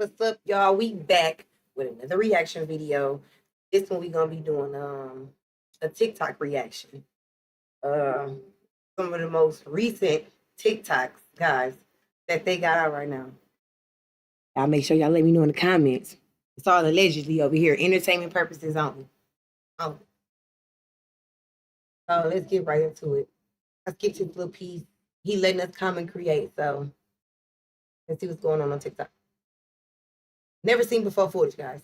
What's up, y'all? We back with another reaction video. This one we gonna be doing a TikTok reaction. Some of the most recent TikToks, guys, that they got out right now. Y'all make sure y'all let me know in the comments. It's all allegedly over here, entertainment purposes only. Oh, let's get right into it. Let's get to this little piece. He letting us come and create, so let's see what's going on TikTok. Never seen before footage, guys.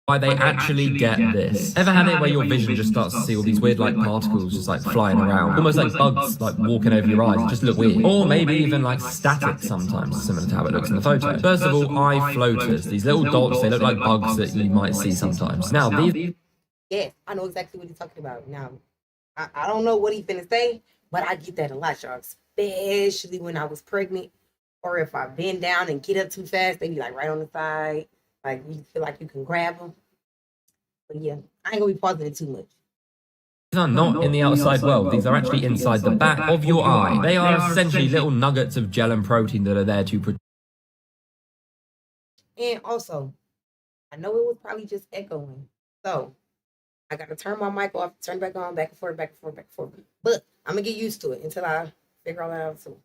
Why they actually get this. Ever had it where your vision just starts to see all these weird like particles just like flying around? Almost like bugs like walking over your eyes, just look weird. Or maybe even like static sometimes, similar to how it looks in the photo. First of all, eye floaters. These little dots, they look like bugs that you might see sometimes. Now these... Yes, I know exactly what he's talking about. Now, I don't know what he's finna say, but I get that a lot, y'all. Especially when I was pregnant. Or if I bend down and get up too fast, they be like right on the side. Like you feel like you can grab them. But yeah, I ain't gonna be pausing it too much. These are not in the outside world. These are actually inside the back of your eye. They are essentially little nuggets of gel and protein that are there to protect. And also, I know it was probably just echoing. So I gotta turn my mic off, turn it back on, back and forth, back and forth, back and forth. But I'm gonna get used to it until I figure all that out too.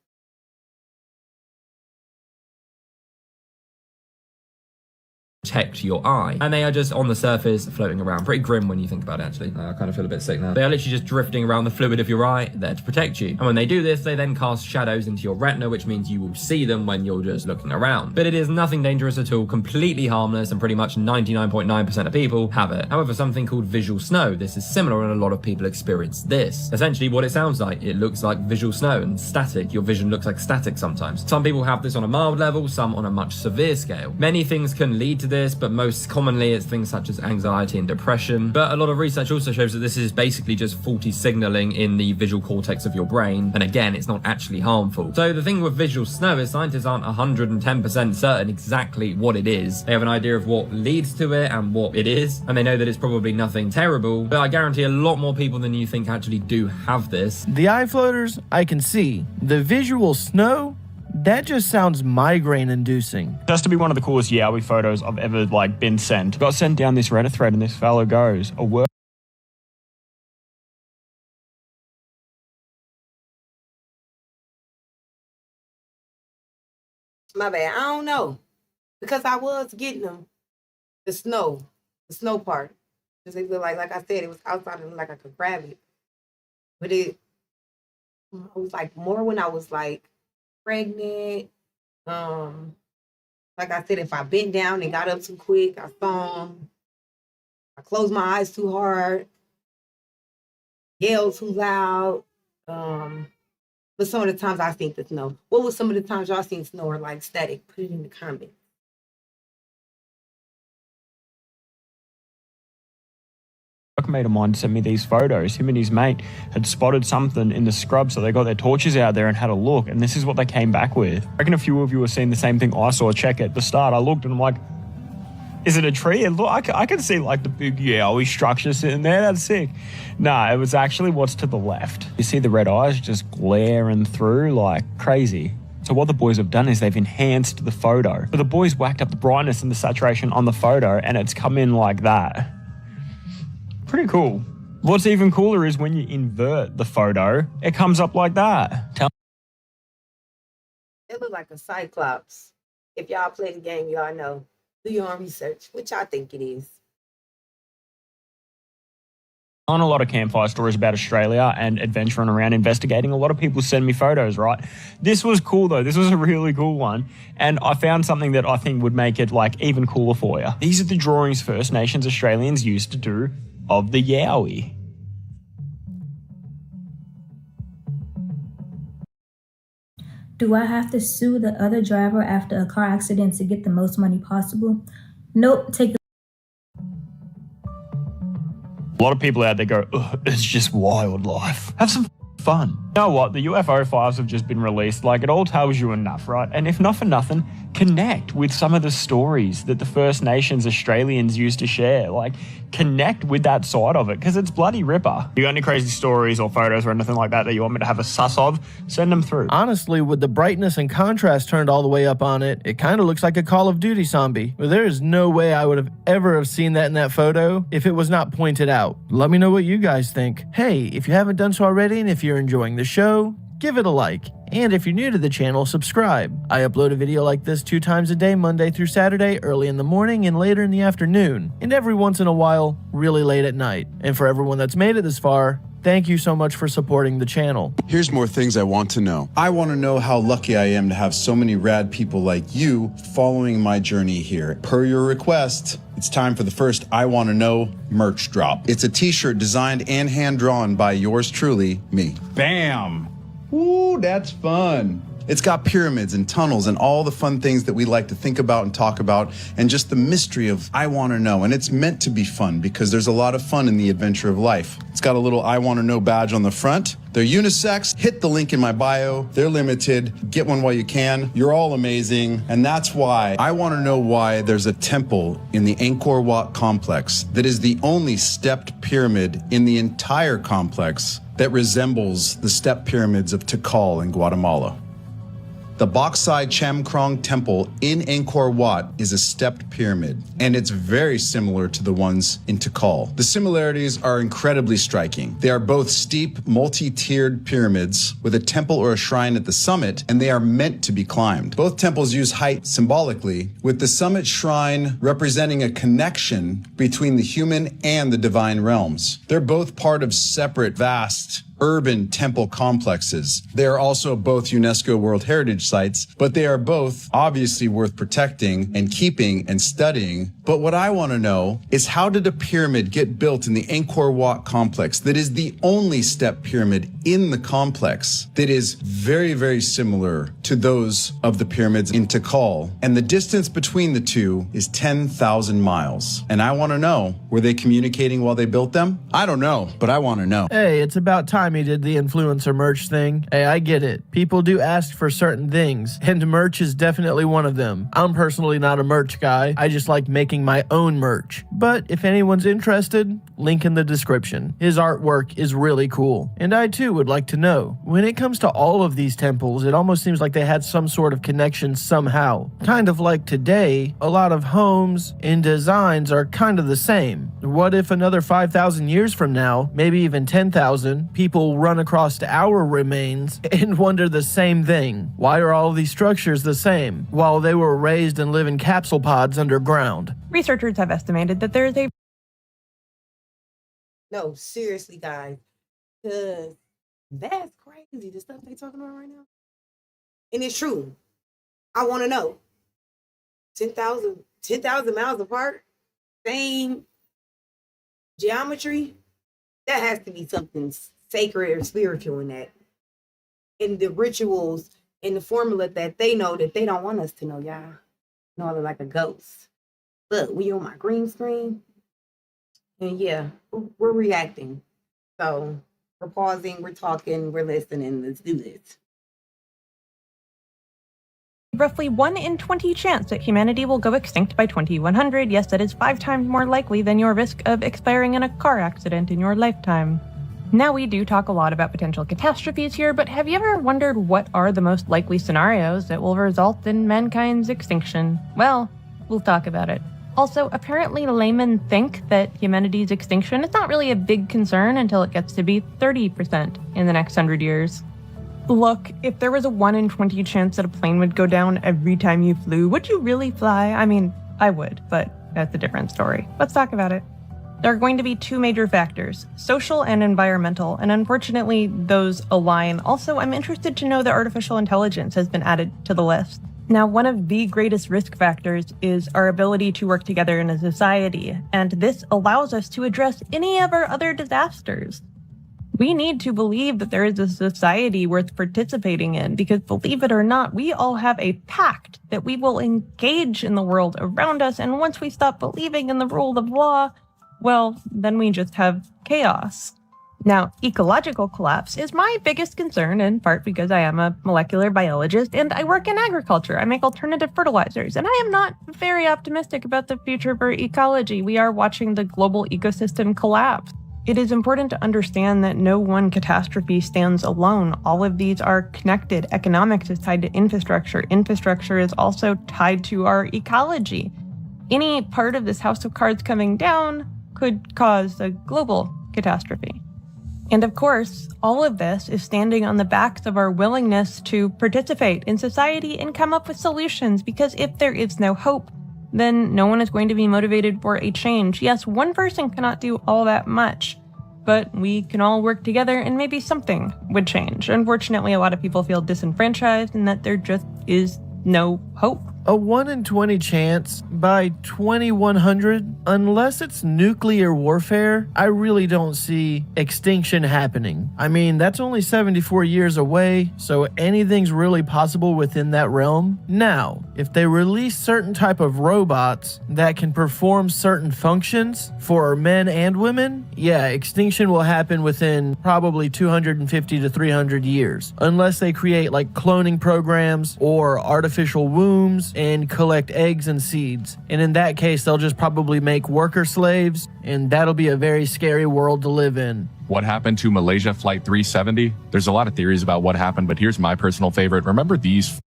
Protect your eye, and they are just on the surface floating around. Pretty grim when you think about it, actually. I kind of feel a bit sick now. They are literally just drifting around the fluid of your eye, there to protect you. And when they do this, they then cast shadows into your retina, which means you will see them when you're just looking around. But it is nothing dangerous at all, completely harmless, and pretty much 99.9% of people have it. However, something called visual snow, this is similar, and a lot of people experience this. Essentially what it sounds like, it looks like visual snow and static. Your vision looks like static sometimes. Some people have this on a mild level, some on a much severe scale. Many things can lead to this, but most commonly it's things such as anxiety and depression. But a lot of research also shows that this is basically just faulty signaling in the visual cortex of your brain, and again, it's not actually harmful. So the thing with visual snow is scientists aren't 110% certain exactly what it is. They have an idea of what leads to it and what it is, and they know that it's probably nothing terrible, but I guarantee a lot more people than you think actually do have this. The eye floaters, I can see. The visual snow, that just sounds migraine-inducing. Just to be one of the coolest Yowie photos I've ever been sent. Got sent down this Reddit thread, and this fellow goes, a word. My bad. I don't know. Because I was getting them. The snow part. Because they feel like I said, it was outside and like I could grab it. But it was like more when I was like pregnant. Like I said, if I bent down and got up too quick, I saw them. I closed my eyes too hard, yelled too loud. But some of the times I think the snow. What was some of the times y'all seen snow or like static? Put it in the comments. Mate of mine sent me these photos. Him and his mate had spotted something in the scrub, so they got their torches out there and had a look, and this is what they came back with. I reckon a few of you have seen the same thing I saw. Check at the start. I looked and I'm like, is it a tree? And look, I can see like the big Yowie structure sitting there. That's sick. Nah, it was actually what's to the left. You see the red eyes just glaring through like crazy. So what the boys have done is they've enhanced the photo. So the boys whacked up the brightness and the saturation on the photo, and it's come in like that. Pretty cool. What's even cooler is when you invert the photo, it comes up like that. It looked like a cyclops. If y'all play the game, y'all know. Do your own research, which I think it is. On a lot of campfire stories about Australia and adventuring around investigating, a lot of people send me photos, right? This was cool though. This was a really cool one. And I found something that I think would make it like even cooler for you. These are the drawings First Nations Australians used to do of the Yowie. Do I have to sue the other driver after a car accident to get the most money possible? Nope, take A lot of people out there go, ugh, it's just wildlife. Have some fun. You know what? The UFO files have just been released. Like, it all tells you enough, right? And if not for nothing, connect with some of the stories that the First Nations Australians used to share. Like, connect with that side of it, because it's bloody ripper. You got any crazy stories or photos or anything like that that you want me to have a suss of? Send them through. Honestly, with the brightness and contrast turned all the way up on it, it kind of looks like a Call of Duty zombie. But there is no way I would have ever seen that in that photo if it was not pointed out. Let me know what you guys think. Hey, if you haven't done so already, and if you're enjoying the show, give it a like. And if you're new to the channel, subscribe. I upload a video like this 2 times a day, Monday through Saturday, early in the morning and later in the afternoon, and every once in a while, really late at night. And for everyone that's made it this far, thank you so much for supporting the channel. Here's more things I want to know. I want to know how lucky I am to have so many rad people like you following my journey here. Per your request, it's time for the first I Want to Know merch drop. It's a t-shirt designed and hand-drawn by yours truly, me. Bam! Ooh, that's fun. It's got pyramids and tunnels and all the fun things that we like to think about and talk about, and just the mystery of I Want to Know. And it's meant to be fun because there's a lot of fun in the adventure of life. It's got a little I Want to Know badge on the front. They're unisex. Hit the link in my bio. They're limited. Get one while you can. You're all amazing. And that's why I want to know why there's a temple in the Angkor Wat complex that is the only stepped pyramid in the entire complex that resembles the step pyramids of Tikal in Guatemala. The Boksai Chamkrong Temple in Angkor Wat is a stepped pyramid, and it's very similar to the ones in Tikal. The similarities are incredibly striking. They are both steep, multi-tiered pyramids with a temple or a shrine at the summit, and they are meant to be climbed. Both temples use height symbolically, with the summit shrine representing a connection between the human and the divine realms. They're both part of separate, vast, urban temple complexes. They are also both UNESCO World Heritage Sites, but they are both obviously worth protecting and keeping and studying. But what I want to know is, how did a pyramid get built in the Angkor Wat complex that is the only step pyramid in the complex that is very, very similar to those of the pyramids in Tikal? And the distance between the two is 10,000 miles. And I want to know, were they communicating while they built them? I don't know, but I want to know. Hey, it's about time he did the influencer merch thing. Hey, I get it. People do ask for certain things, and merch is definitely one of them. I'm personally not a merch guy. I just like making my own merch. But if anyone's interested, link in the description. His artwork is really cool. And I too would like to know, when it comes to all of these temples, it almost seems like they had some sort of connection somehow. Kind of like today, a lot of homes and designs are kind of the same. What if another 5,000 years from now, maybe even 10,000, people run across our remains and wonder the same thing? Why are all of these structures the same, while they were raised and live in capsule pods underground? Researchers have estimated that there is a No, seriously, guys. Because that's crazy, the stuff they talking about right now. And it's true. I want to know. 10,000 miles apart, same geometry. That has to be something sacred or spiritual in that. And the rituals and the formula that they know that they don't want us to know, y'all. No, they're like a ghost. Look, we on my green screen. And yeah, we're reacting. So we're pausing, we're talking, we're listening. Let's do this. roughly 1 in 20 chance that humanity will go extinct by 2100. Yes, that is 5 times more likely than your risk of expiring in a car accident in your lifetime. Now, we do talk a lot about potential catastrophes here, but have you ever wondered what are the most likely scenarios that will result in mankind's extinction? Well, we'll talk about it. Also, apparently laymen think that humanity's extinction is not really a big concern until it gets to be 30% in the next 100 years. Look, if there was a 1 in 20 chance that a plane would go down every time you flew, would you really fly? I mean, I would, but that's a different story. Let's talk about it. There are going to be 2 major factors, social and environmental, and unfortunately, those align. Also, I'm interested to know that artificial intelligence has been added to the list. Now, one of the greatest risk factors is our ability to work together in a society, and this allows us to address any of our other disasters. We need to believe that there is a society worth participating in, because believe it or not, we all have a pact that we will engage in the world around us, and once we stop believing in the rule of law, well, then we just have chaos. Now, ecological collapse is my biggest concern, in part because I am a molecular biologist and I work in agriculture. I make alternative fertilizers, and I am not very optimistic about the future for ecology. We are watching the global ecosystem collapse. It is important to understand that no one catastrophe stands alone. All of these are connected. Economics is tied to infrastructure. Infrastructure is also tied to our ecology. Any part of this house of cards coming down could cause a global catastrophe. And of course, all of this is standing on the backs of our willingness to participate in society and come up with solutions, because if there is no hope, then no one is going to be motivated for a change. Yes, one person cannot do all that much, but we can all work together and maybe something would change. Unfortunately, a lot of people feel disenfranchised and that there just is no hope. A 1 in 20 chance by 2100, unless it's nuclear warfare, I really don't see extinction happening. I mean, that's only 74 years away, so anything's really possible within that realm. Now, if they release certain type of robots that can perform certain functions for men and women, yeah, extinction will happen within probably 250 to 300 years, unless they create like cloning programs or artificial wombs and collect eggs and seeds. And in that case, they'll just probably make worker slaves, and that'll be a very scary world to live in. What happened to Malaysia Flight 370? There's a lot of theories about what happened, but here's my personal favorite. Remember these?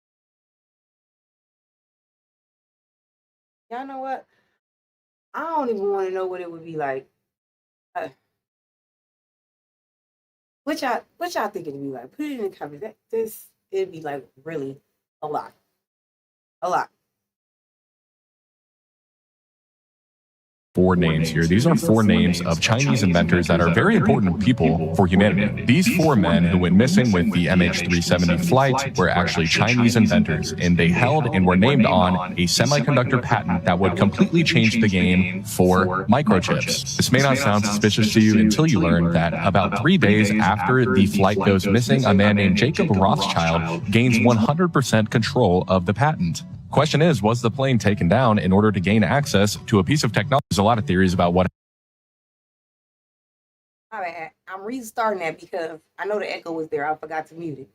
Y'all know what? I don't even want to know what it would be like. What y'all think it'd be like? Put it in the comments. It'd be like really a lot. A lot. Four names here. These are four names of Chinese inventors that are very important people for humanity. These four men who went missing with the MH370 flight were actually Chinese inventors, and they held and were named on a semiconductor patent that would completely change the game for microchips. This may not sound suspicious to you until you learn that about 3 days after the flight goes missing, a man named Jacob Rothschild gains 100% control of the patent. Question is, was the plane taken down in order to gain access to a piece of technology? There's a lot of theories about what. My bad. I'm restarting that because I know the echo was there. I forgot to mute it.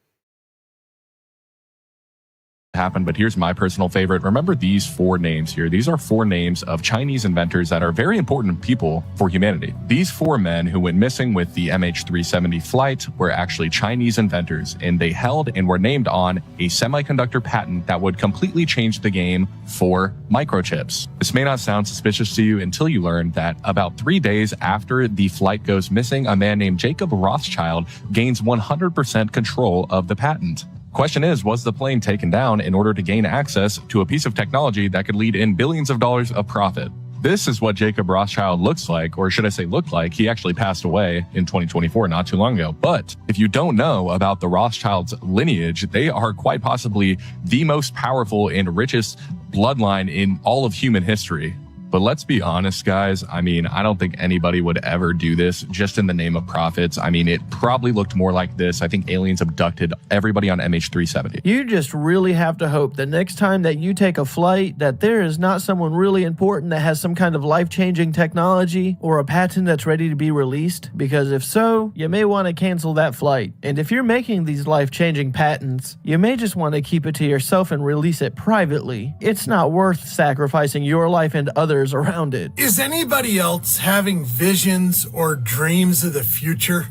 Happened, but here's my personal favorite. Remember these four names here. These are four names of Chinese inventors that are very important people for humanity. These four men who went missing with the MH370 flight were actually Chinese inventors, and they held and were named on a semiconductor patent that would completely change the game for microchips. This may not sound suspicious to you until you learn that about 3 days after the flight goes missing, a man named Jacob Rothschild gains 100% control of the patent. Question is, was the plane taken down in order to gain access to a piece of technology that could lead in billions of dollars of profit? This is what Jacob Rothschild looks like, or should I say looked like. He actually passed away in 2024, not too long ago. But if you don't know about the Rothschilds' lineage, they are quite possibly the most powerful and richest bloodline in all of human history. But let's be honest, guys. I mean, I don't think anybody would ever do this just in the name of profits. I mean, it probably looked more like this. I think aliens abducted everybody on MH370. You just really have to hope that next time that you take a flight, that there is not someone really important that has some kind of life-changing technology or a patent that's ready to be released. Because if so, you may want to cancel that flight. And if you're making these life-changing patents, you may just want to keep it to yourself and release it privately. It's not worth sacrificing your life and others around it. Is anybody else having visions or dreams of the future?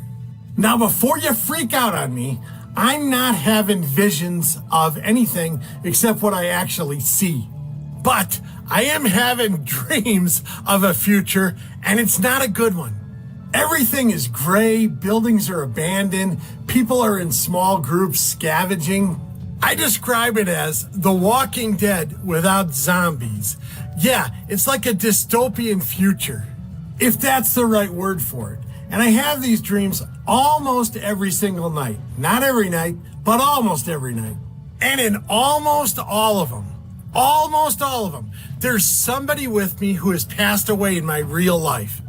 Now, before you freak out on me, I'm not having visions of anything except what I actually see. But I am having dreams of a future, and it's not a good one. Everything is gray, buildings are abandoned, people are in small groups scavenging. I describe it as The Walking Dead without zombies. Yeah, it's like a dystopian future, if that's the right word for it. And I have these dreams almost every single night. Not every night, but almost every night. And in almost all of them, there's somebody with me who has passed away in my real life.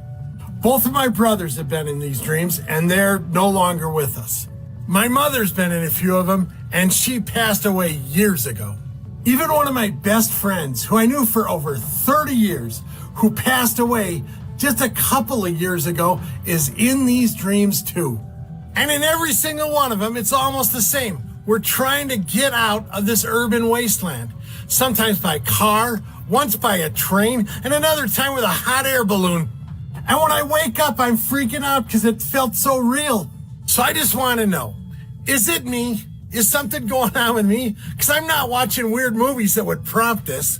Both of my brothers have been in these dreams, and they're no longer with us. My mother's been in a few of them, and she passed away years ago. Even one of my best friends, who I knew for over 30 years, who passed away just a couple of years ago is in these dreams too. And in every single one of them, it's almost the same. We're trying to get out of this urban wasteland, sometimes by car, once by a train, and another time with a hot air balloon. And when I wake up, I'm freaking out because it felt so real. So I just want to know, is it me? Is something going on with me? Because I'm not watching weird movies that would prompt this.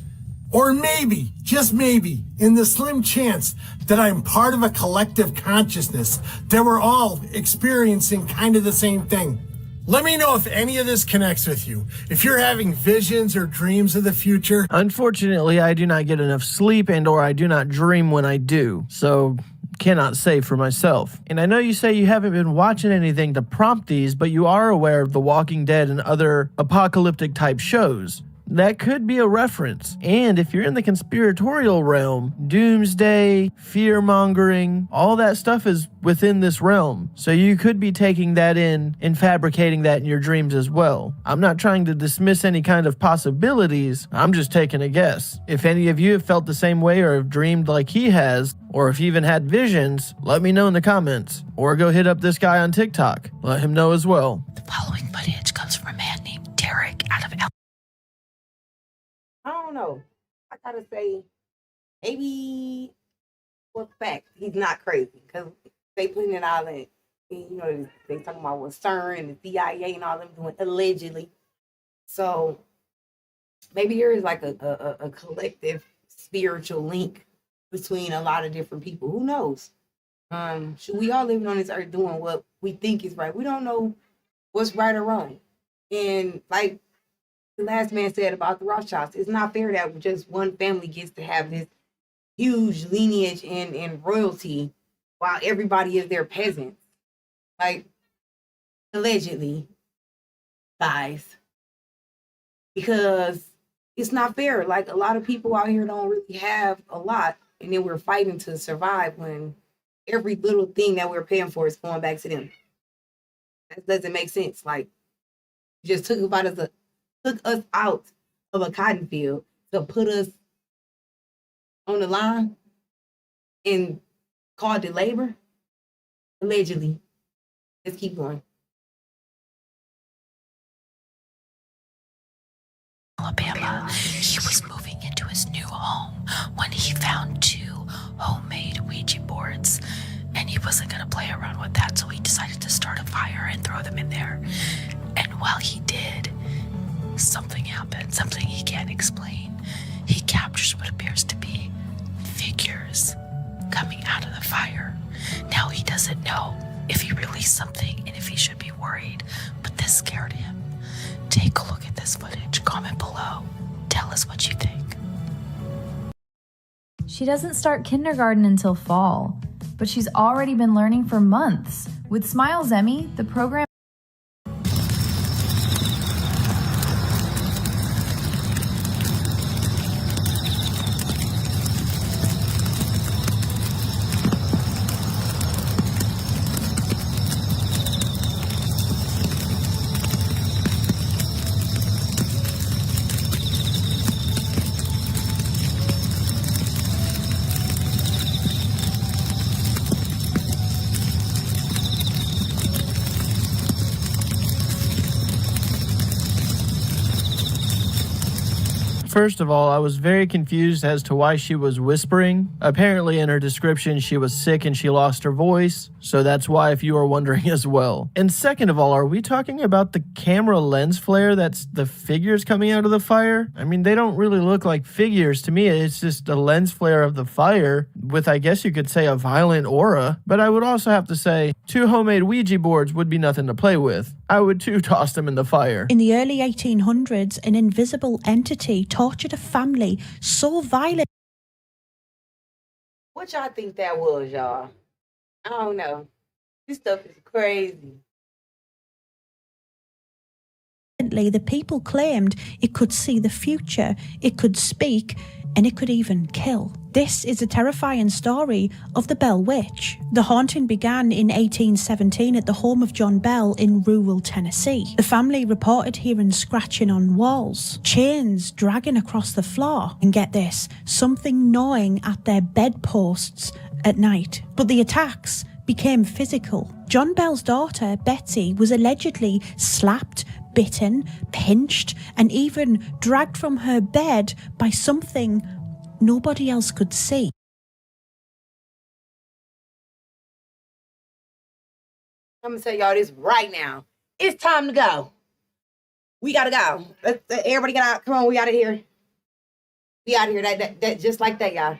Or maybe, just maybe, in the slim chance that I'm part of a collective consciousness, that we're all experiencing kind of the same thing. Let me know if any of this connects with you. If you're having visions or dreams of the future. Unfortunately, I do not get enough sleep and or I do not dream when I do. So cannot say for myself. And I know you say you haven't been watching anything to prompt these, but you are aware of The Walking Dead and other apocalyptic type shows. That could be a reference. And if you're in the conspiratorial realm, doomsday, fear-mongering, all that stuff is within this realm. So you could be taking that in and fabricating that in your dreams as well. I'm not trying to dismiss any kind of possibilities. I'm just taking a guess. If any of you have felt the same way or have dreamed like he has, or if you even had visions, let me know in the comments. Or go hit up this guy on TikTok. Let him know as well. The following footage comes from a man named Derek out of I don't know. I gotta say, maybe for fact he's not crazy because they putting it all in. You know, they talking about what CERN and the CIA and all them doing allegedly. So maybe there is like a collective spiritual link between a lot of different people. Who knows? Should we all living on this earth doing what we think is right? We don't know what's right or wrong. And like the last man said about the Rothschilds, it's not fair that just one family gets to have this huge lineage and royalty while everybody is their peasants. Like, allegedly, guys. Because it's not fair. Like, a lot of people out here don't really have a lot, and then we're fighting to survive when every little thing that we're paying for is going back to them. That doesn't make sense. Like, you just took us out of a cotton field to put us on the line and called it labor, allegedly. Let's keep going. Alabama. He was moving into his new home when he found 2 homemade Ouija boards, and he wasn't going to play around with that, so he decided to start a fire and throw them in there. And while he did, something happened, something he can't explain. He captures what appears to be figures coming out of the fire. Now he doesn't know if he released something and if he should be worried, but this scared him. Take a look at this footage. Comment below. Tell us what you think. She doesn't start kindergarten until fall, but she's already been learning for months. With Smiles Emmy, the program First of all, I was very confused as to why she was whispering. Apparently in her description, she was sick and she lost her voice, so that's why if you are wondering as well. And second of all, are we talking about the camera lens flare that's the figures coming out of the fire? I mean, they don't really look like figures to me. It's just a lens flare of the fire with, I guess you could say, a violent aura. But I would also have to say, 2 homemade Ouija boards would be nothing to play with. I would too toss them in the fire. In the early 1800s, an invisible entity tortured a family so violently. What y'all think that was, y'all? I don't know. This stuff is crazy. The people claimed it could see the future, it could speak, and it could even kill. This is a terrifying story of the Bell Witch. The haunting began in 1817 at the home of John Bell in rural Tennessee. The family reported hearing scratching on walls, chains dragging across the floor, and get this, something gnawing at their bedposts at night. But the attacks became physical. John Bell's daughter, Betsy, was allegedly slapped, bitten, pinched, and even dragged from her bed by something nobody else could see. I'm gonna tell y'all this right now. It's time to go. We gotta go. Everybody get out. Come on, we out of here. We out of here. That just like that, y'all.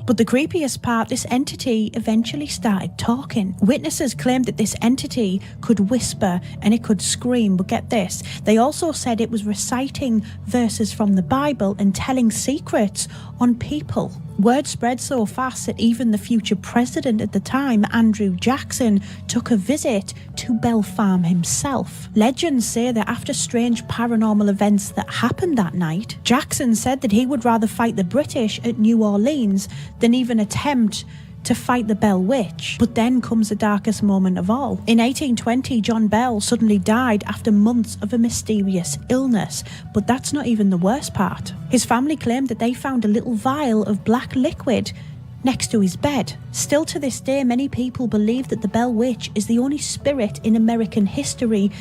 But the creepiest part, this entity eventually started talking. Witnesses claimed that this entity could whisper and it could scream, but get this, they also said it was reciting verses from the Bible and telling secrets on people. Word spread so fast that even the future president at the time, Andrew Jackson, took a visit to Bell Farm himself. Legends say that after strange paranormal events that happened that night, Jackson said that he would rather fight the British at New Orleans than even attempt to fight the Bell Witch. But then comes the darkest moment of all. In 1820, John Bell suddenly died after months of a mysterious illness. But that's not even the worst part. His family claimed that they found a little vial of black liquid next to his bed. Still to this day, many people believe that the Bell Witch is the only spirit in American history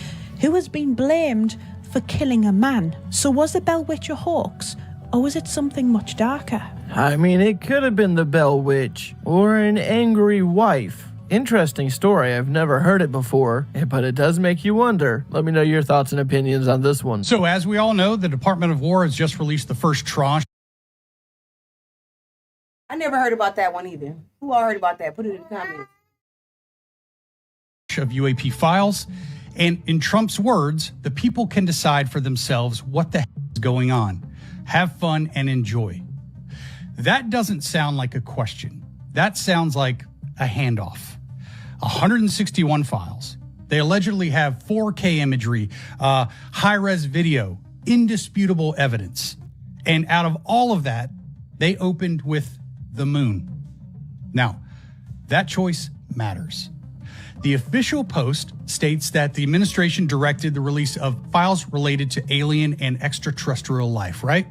who has been blamed for killing a man. So was the Bell Witch a hoax? Or was it something much darker? I mean, it could have been the Bell Witch or an angry wife. Interesting story. I've never heard it before, but it does make you wonder. Let me know your thoughts and opinions on this one. So as we all know, the Department of War has just released the first tranche I never heard about that one either. Who all heard about that? Put it in the comments. of UAP files. And in Trump's words, the people can decide for themselves what the heck is going on. Have fun and enjoy. That doesn't sound like a question. That sounds like a handoff. 161 files. They allegedly have 4K imagery, high-res video, indisputable evidence. And out of all of that, they opened with the moon. Now, that choice matters. The official post states that the administration directed the release of files related to alien and extraterrestrial life, right?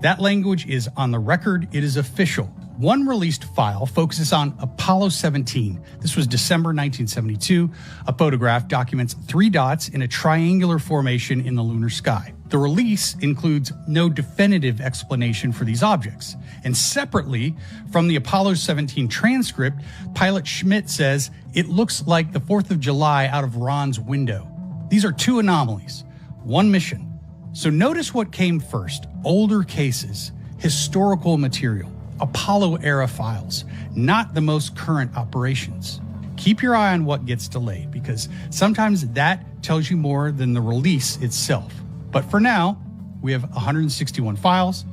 That language is on the record. It is official. One released file focuses on Apollo 17. This was December 1972. A photograph documents 3 dots in a triangular formation in the lunar sky. The release includes no definitive explanation for these objects. And separately, from the Apollo 17 transcript, pilot Schmidt says, it looks like the 4th of July out of Ron's window. These are 2 anomalies, 1 mission. So notice what came first: older cases, historical material, Apollo-era files, not the most current operations. Keep your eye on what gets delayed, because sometimes that tells you more than the release itself. But for now, we have 161 files,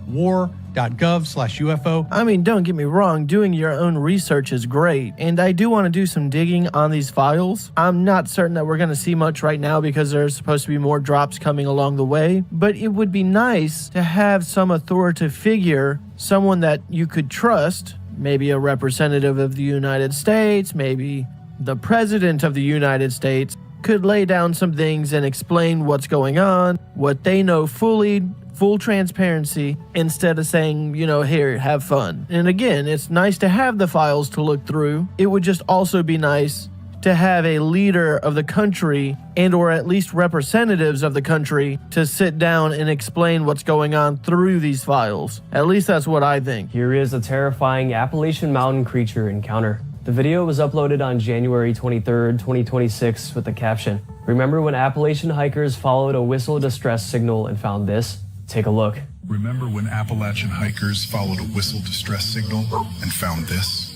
war.gov/UFO. I mean, don't get me wrong, doing your own research is great, and I do want to do some digging on these files. I'm not certain that we're going to see much right now because there's supposed to be more drops coming along the way, but it would be nice to have some authoritative figure, someone that you could trust, maybe a representative of the United States, maybe the President of the United States, could lay down some things and explain what's going on, what they know fully, full transparency, instead of saying, you know, here, have fun. And again, it's nice to have the files to look through. It would just also be nice to have a leader of the country and or at least representatives of the country to sit down and explain what's going on through these files. At least that's what I think. Here is a terrifying Appalachian Mountain creature encounter. The video was uploaded on January 23rd, 2026 with the caption, "Remember when Appalachian hikers followed a whistle distress signal and found this? Take a look." Remember when Appalachian hikers followed a whistle distress signal and found this?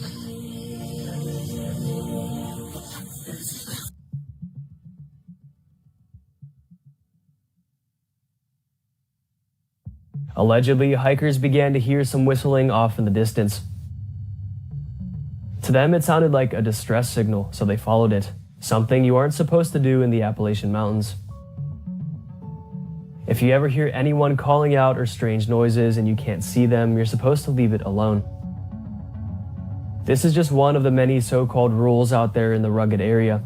Allegedly, hikers began to hear some whistling off in the distance. To them, it sounded like a distress signal, so they followed it, something you aren't supposed to do in the Appalachian Mountains. If you ever hear anyone calling out or strange noises and you can't see them, you're supposed to leave it alone. This is just one of the many so-called rules out there in the rugged area.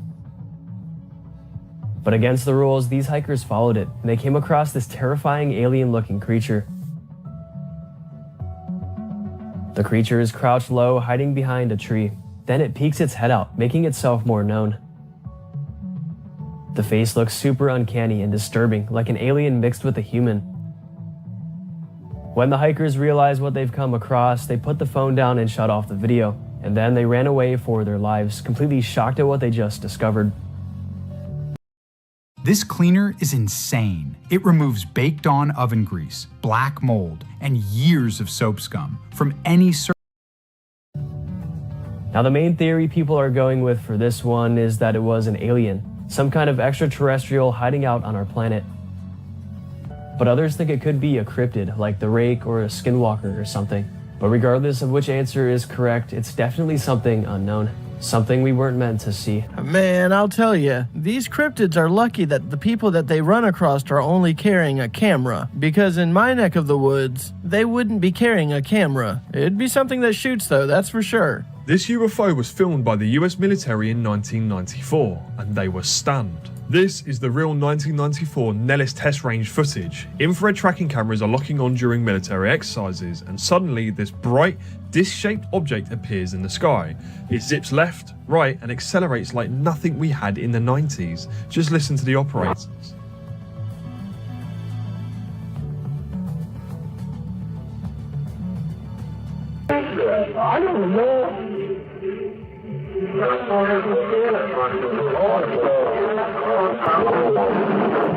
But against the rules, these hikers followed it, and they came across this terrifying alien-looking creature. The creature is crouched low, hiding behind a tree. Then it peeks its head out, making itself more known. The face looks super uncanny and disturbing, like an alien mixed with a human. When the hikers realize what they've come across, they put the phone down and shut off the video, and then they ran away for their lives, completely shocked at what they just discovered. This cleaner is insane. It removes baked-on oven grease, black mold, and years of soap scum from any surface. Now, the main theory people are going with for this one is that it was an alien, some kind of extraterrestrial hiding out on our planet. But others think it could be a cryptid, like the Rake or a skinwalker or something. But regardless of which answer is correct, it's definitely something unknown. Something we weren't meant to see. Man, I'll tell you, these cryptids are lucky that the people that they run across are only carrying a camera. Because in my neck of the woods, they wouldn't be carrying a camera. It'd be something that shoots though, that's for sure. This UFO was filmed by the US military in 1994, and they were stunned. This is the real 1994 Nellis test range footage. Infrared tracking cameras are locking on during military exercises, and suddenly this bright, disc-shaped object appears in the sky. It zips left, right, and accelerates like nothing we had in the 90s. Just listen to the operators. I don't know.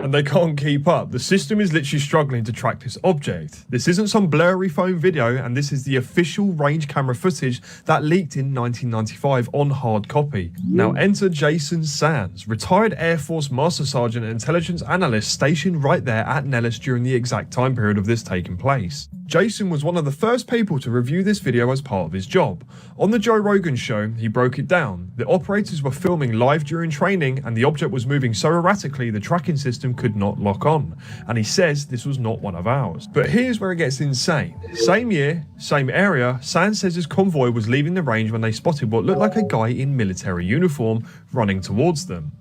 And they can't keep up. The system is literally struggling to track this object. This isn't some blurry phone video, and this is the official range camera footage that leaked in 1995 on hard copy. Now enter Jason Sands, retired Air Force Master Sergeant and intelligence analyst stationed right there at Nellis during the exact time period of this taking place. Jason was one of the first people to review this video as part of his job. On the Joe Rogan show, he broke it down. The operators were filming live during training, and the object was moving so erratically the tracking system could not lock on. And he says this was not one of ours. But here's where it gets insane. Same year, same area, Sands says his convoy was leaving the range when they spotted what looked like a guy in military uniform running towards them.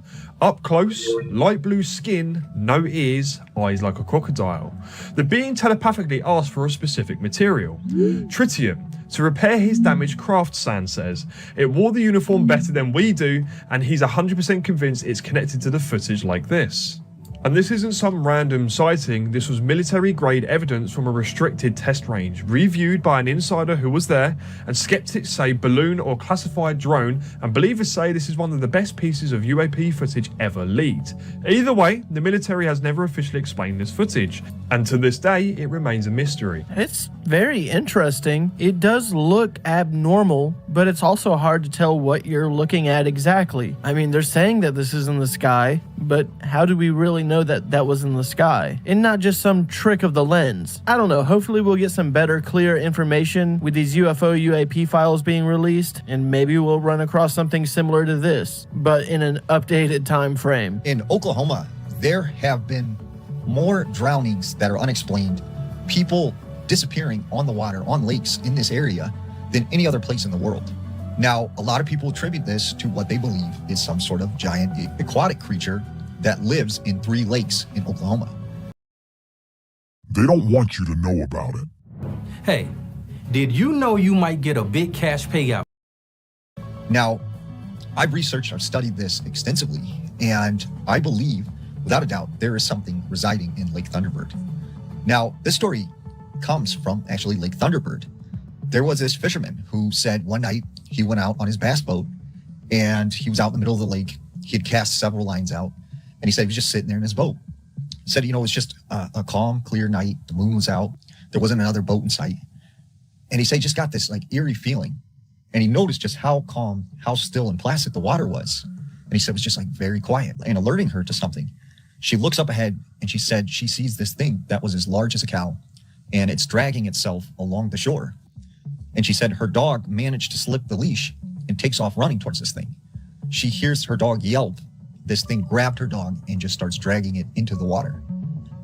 Up close, light blue skin, no ears, eyes like a crocodile. The being telepathically asked for a specific material, tritium, to repair his damaged craft, Sands says. It wore the uniform better than we do, and he's 100% convinced it's connected to the footage like this. And this isn't some random sighting, this was military-grade evidence from a restricted test range, reviewed by an insider who was there, and skeptics say balloon or classified drone, and believers say this is one of the best pieces of UAP footage ever leaked. Either way, the military has never officially explained this footage, and to this day, it remains a mystery. It's very interesting. It does look abnormal, but it's also hard to tell what you're looking at exactly. I mean, they're saying that this is in the sky, but how do we really know that that was in the sky and not just some trick of the lens? I don't know. Hopefully we'll get some better, clear information with these UFO UAP files being released, and maybe we'll run across something similar to this, but in an updated time frame. In Oklahoma, there have been more drownings that are unexplained, people disappearing on the water, on lakes in this area, than any other place in the world. Now, a lot of people attribute this to what they believe is some sort of giant aquatic creature that lives in 3 lakes in Oklahoma. They don't want you to know about it. Hey, did you know you might get a big cash payout? Now, I've researched, I've studied this extensively, and I believe, without a doubt, there is something residing in Lake Thunderbird. Now, this story comes from actually Lake Thunderbird. There was this fisherman who said one night he went out on his bass boat and he was out in the middle of the lake. He had cast several lines out, and he said he was just sitting there in his boat. He said, it was just a calm, clear night. The moon was out. There wasn't another boat in sight. And he said he just got this eerie feeling. And he noticed just how calm, how still and placid the water was. And he said it was just very quiet, and alerting her to something. She looks up ahead and she said she sees this thing that was as large as a cow, and it's dragging itself along the shore. And she said her dog managed to slip the leash and takes off running towards this thing. She hears her dog yelp. This thing grabbed her dog and just starts dragging it into the water.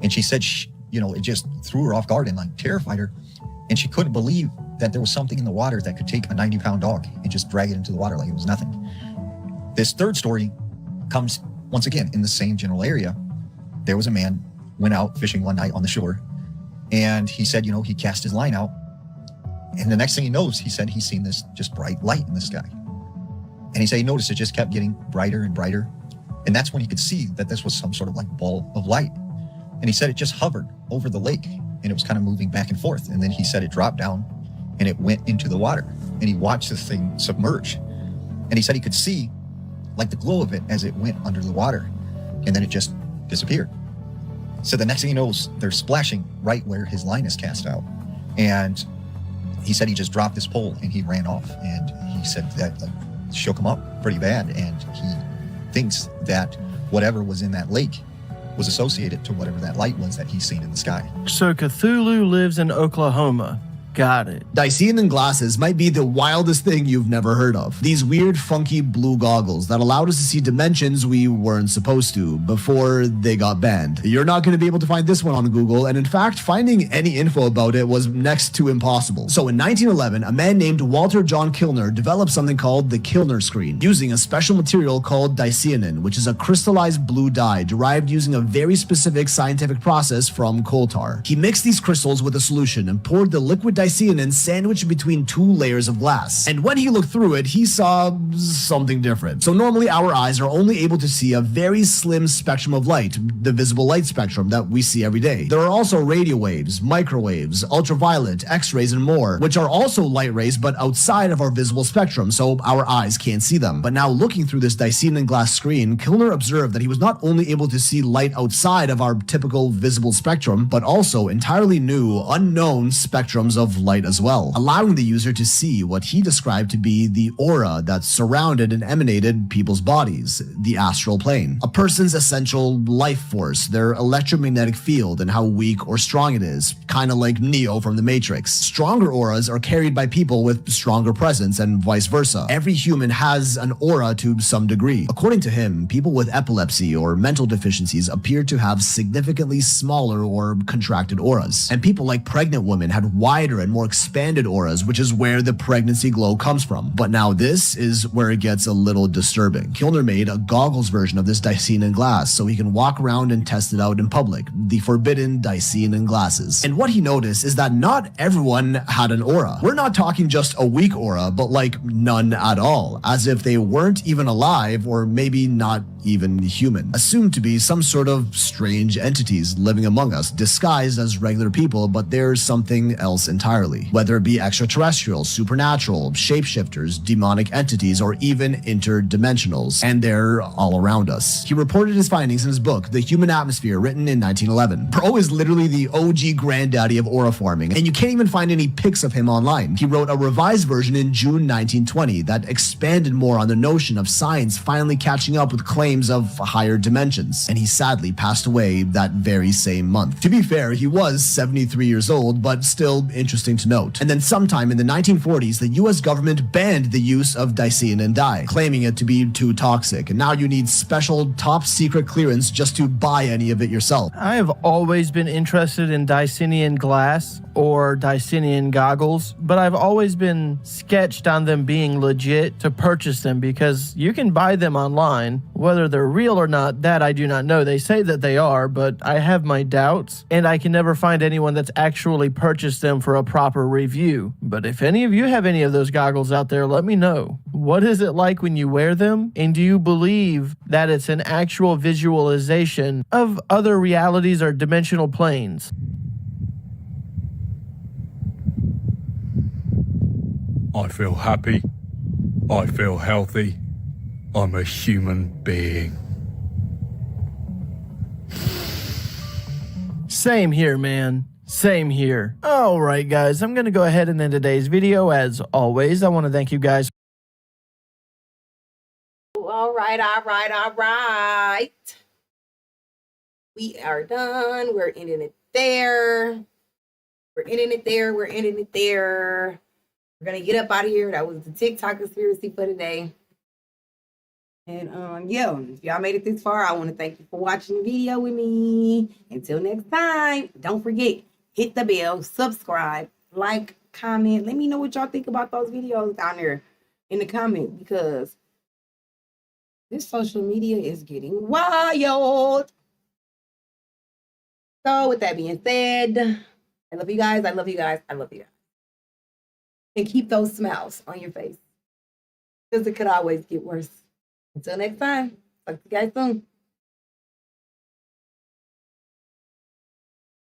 And she said, it just threw her off guard and like terrified her. And she couldn't believe that there was something in the water that could take a 90-pound dog and just drag it into the water like it was nothing. This third story comes once again in the same general area. There was a man went out fishing one night on the shore, and he said, he cast his line out, and the next thing he knows, he said he's seen this just bright light in the sky. And he said he noticed it just kept getting brighter and brighter, and that's when he could see that this was some sort of like ball of light. And he said it just hovered over the lake, and it was kind of moving back and forth. And then he said it dropped down, and it went into the water, and he watched the thing submerge. And he said he could see like the glow of it as it went under the water, and then it just disappeared. So the next thing he knows, they're splashing right where his line is cast out. And he said he just dropped his pole and he ran off. And he said that shook him up pretty bad. And he thinks that whatever was in that lake was associated to whatever that light was that he's seen in the sky. So Cthulhu lives in Oklahoma. Got it. Dacian glasses might be the wildest thing you've never heard of. These weird, funky blue goggles that allowed us to see dimensions we weren't supposed to before they got banned. You're not going to be able to find this one on Google, and in fact, finding any info about it was next to impossible. So in 1911, a man named Walter John Kilner developed something called the Kilner screen, using a special material called dicyanin, which is a crystallized blue dye derived using a very specific scientific process from coal tar. He mixed these crystals with a solution and poured the liquid dicyanin sandwiched between two layers of glass. And when he looked through it, he saw something different. So normally our eyes are only able to see a very slim spectrum of light, the visible light spectrum that we see every day. There are also radio waves, microwaves, ultraviolet, X-rays, and more, which are also light rays but outside of our visible spectrum, so our eyes can't see them. But now looking through this dicyanin glass screen, Kilner observed that he was not only able to see light outside of our typical visible spectrum, but also entirely new, unknown spectrums of light as well, allowing the user to see what he described to be the aura that surrounded and emanated people's bodies, the astral plane, a person's essential life force, their electromagnetic field, and how weak or strong it is, kind of like Neo from the Matrix. Stronger auras are carried by people with stronger presence and vice versa. Every human has an aura to some degree. According to him, people with epilepsy or mental deficiencies appear to have significantly smaller or contracted auras, and people like pregnant women had wider and more expanded auras, which is where the pregnancy glow comes from. But now this is where it gets a little disturbing. Kilner made a goggles version of this dicyanin glass so he can walk around and test it out in public, the forbidden dicyanin glasses. And what he noticed is that not everyone had an aura. We're not talking just a weak aura, but like none at all, as if they weren't even alive or maybe not even human, assumed to be some sort of strange entities living among us, disguised as regular people, but there's something else entirely, whether it be extraterrestrial, supernatural, shapeshifters, demonic entities, or even interdimensionals, and they're all around us. He reported his findings in his book, The Human Atmosphere, written in 1911. Bro is literally the OG granddaddy of aura forming, and you can't even find any pics of him online. He wrote a revised version in June 1920 that expanded more on the notion of science finally catching up with claims of higher dimensions, and he sadly passed away that very same month. To be fair, he was 73 years old, but still interesting to note. And then sometime in the 1940s, the US government banned the use of dicyanin dye, claiming it to be too toxic, and now you need special top secret clearance just to buy any of it yourself. I have always been interested in dicyanin glass or dicyanin goggles, but I've always been sketched on them being legit to purchase them because you can buy them online. Whether they're real or not, that I do not know. They say that they are, but I have my doubts, and I can never find anyone that's actually purchased them for a proper review. But if any of you have any of those goggles out there, let me know. What is it like when you wear them? And do you believe that it's an actual visualization of other realities or dimensional planes? I feel happy. I feel healthy. I'm a human being. Same here, man. Same here. Alright guys, I'm going to go ahead and end today's video. As always, I want to thank you guys. All right. We are done. We're ending it there. We're ending it there. We're going to get up out of here. That was the TikTok conspiracy for today. And yeah, if y'all made it this far, I want to thank you for watching the video with me. Until next time, don't forget, hit the bell, subscribe, like, comment. Let me know what y'all think about those videos down there in the comment, because this social media is getting wild. So with that being said, I love you guys. I love you guys. I love you guys. And keep those smiles on your face, because it could always get worse. Until next time, talk to you guys soon.